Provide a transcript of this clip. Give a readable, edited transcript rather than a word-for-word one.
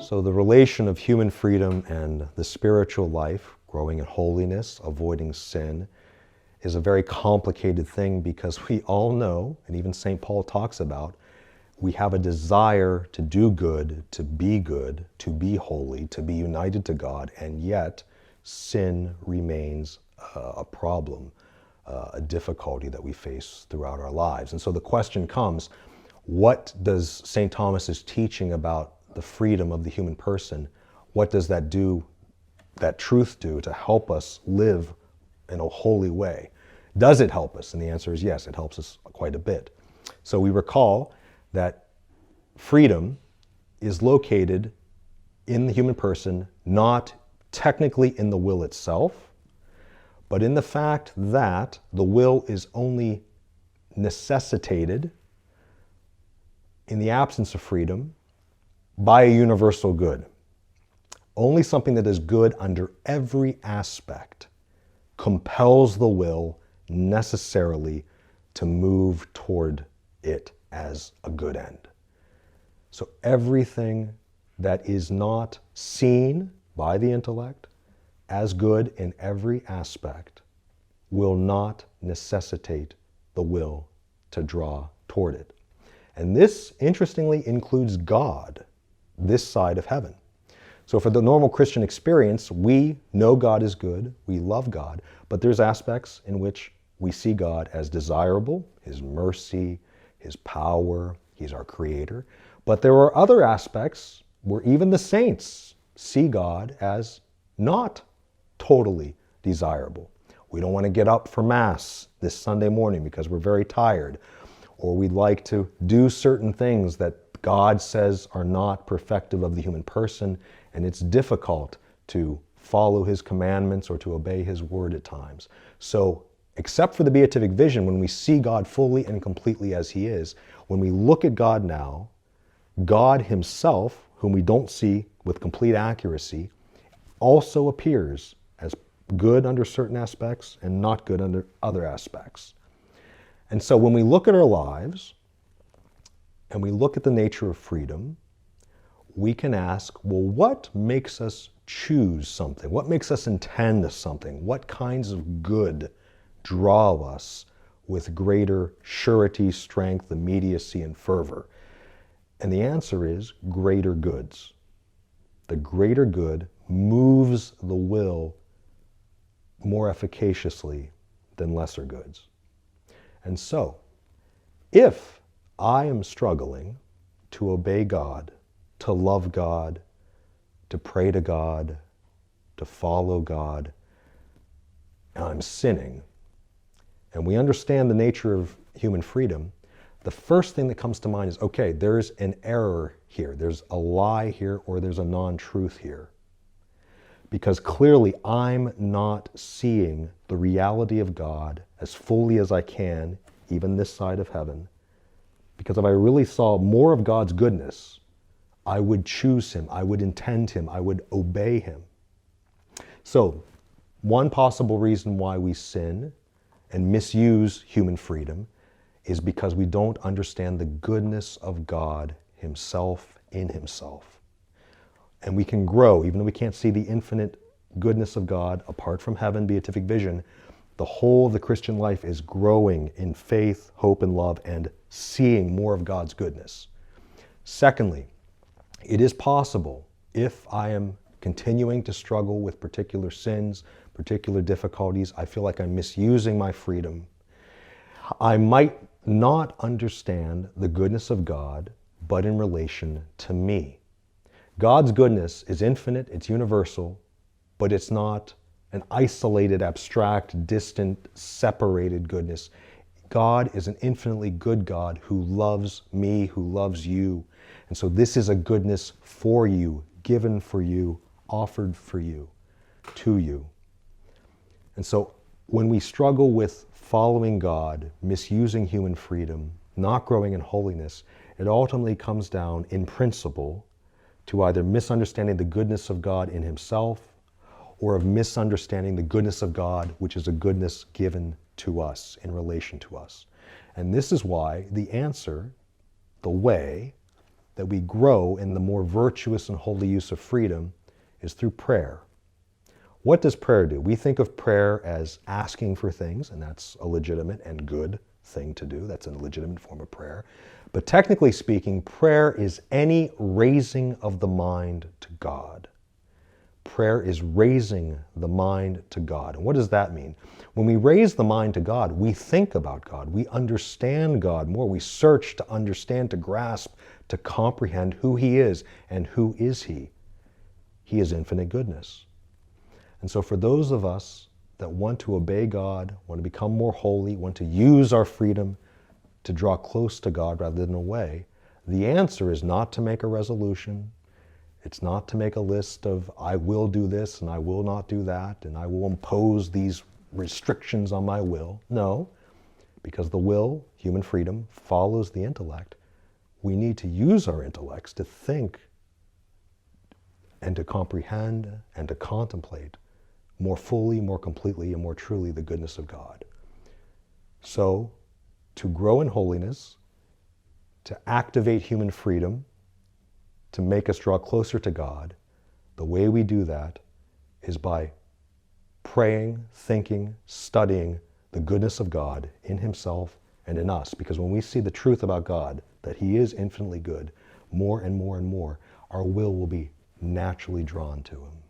So the relation of human freedom and the spiritual life, growing in holiness, avoiding sin, is a very complicated thing because we all know, and even St. Paul talks about, we have a desire to do good, to be holy, to be united to God, and yet sin remains a problem, a difficulty that we face throughout our lives. And so the question comes, what does St. Thomas's teaching about the freedom of the human person, what does that do, that truth do to help us live in a holy way? Does it help us? And the answer is yes, it helps us quite a bit. So we recall that freedom is located in the human person, not technically in the will itself, but in the fact that the will is only necessitated in the absence of freedom by a universal good. Only something that is good under every aspect compels the will necessarily to move toward it as a good end. So everything that is not seen by the intellect as good in every aspect will not necessitate the will to draw toward it. And this, interestingly, includes God, this side of heaven. So for the normal Christian experience, we know God is good, we love God, but there's aspects in which we see God as desirable, His mercy, His power, He's our Creator. But there are other aspects where even the saints see God as not totally desirable. We don't want to get up for Mass this Sunday morning because we're very tired, or we'd like to do certain things that God says are not perfective of the human person, and it's difficult to follow His commandments or to obey His word at times. So, except for the beatific vision, when we see God fully and completely as He is, when we look at God now, God Himself, whom we don't see with complete accuracy, also appears as good under certain aspects and not good under other aspects. And so when we look at our lives and we look at the nature of freedom, we can ask, well, what makes us choose something? What makes us intend something? What kinds of good draw us with greater surety, strength, immediacy, and fervor? And the answer is greater goods. The greater good moves the will more efficaciously than lesser goods. And so, if I am struggling to obey God, to love God, to pray to God, to follow God, and I'm sinning, and we understand the nature of human freedom, the first thing that comes to mind is, okay, there's an error here, there's a lie here, or there's a non-truth here. Because clearly I'm not seeing the reality of God as fully as I can, even this side of heaven. Because if I really saw more of God's goodness, I would choose Him, I would intend Him, I would obey Him. So, one possible reason why we sin and misuse human freedom is because we don't understand the goodness of God Himself in Himself. And we can grow, even though we can't see the infinite goodness of God apart from heaven, beatific vision. The whole of the Christian life is growing in faith, hope, and love, and seeing more of God's goodness. Secondly, it is possible, if I am continuing to struggle with particular sins, particular difficulties, I feel like I'm misusing my freedom, I might not understand the goodness of God, but in relation to me. God's goodness is infinite, it's universal, but it's not an isolated, abstract, distant, separated goodness. God is an infinitely good God who loves me, who loves you. And so this is a goodness for you, given for you, offered for you, to you. And so when we struggle with following God, misusing human freedom, not growing in holiness, it ultimately comes down, in principle, to either misunderstanding the goodness of God in Himself, or of misunderstanding the goodness of God, which is a goodness given to us, in relation to us. And this is why the answer, the way, that we grow in the more virtuous and holy use of freedom is through prayer. What does prayer do? We think of prayer as asking for things, and that's a legitimate and good thing to do. That's a legitimate form of prayer. But technically speaking, prayer is any raising of the mind to God. Prayer is raising the mind to God. And what does that mean? When we raise the mind to God, we think about God. We understand God more. We search to understand, to grasp, to comprehend who He is. And who is He? He is infinite goodness. And so for those of us that want to obey God, want to become more holy, want to use our freedom to draw close to God rather than away, the answer is not to make a resolution. It's not to make a list of, I will do this and I will not do that, and I will impose these restrictions on my will. No, because the will, human freedom, follows the intellect. We need to use our intellects to think and to comprehend and to contemplate more fully, more completely, and more truly the goodness of God. So, to grow in holiness, to activate human freedom, to make us draw closer to God, the way we do that is by praying, thinking, studying the goodness of God in Himself and in us. Because when we see the truth about God, that He is infinitely good, more and more and more, our will be naturally drawn to Him.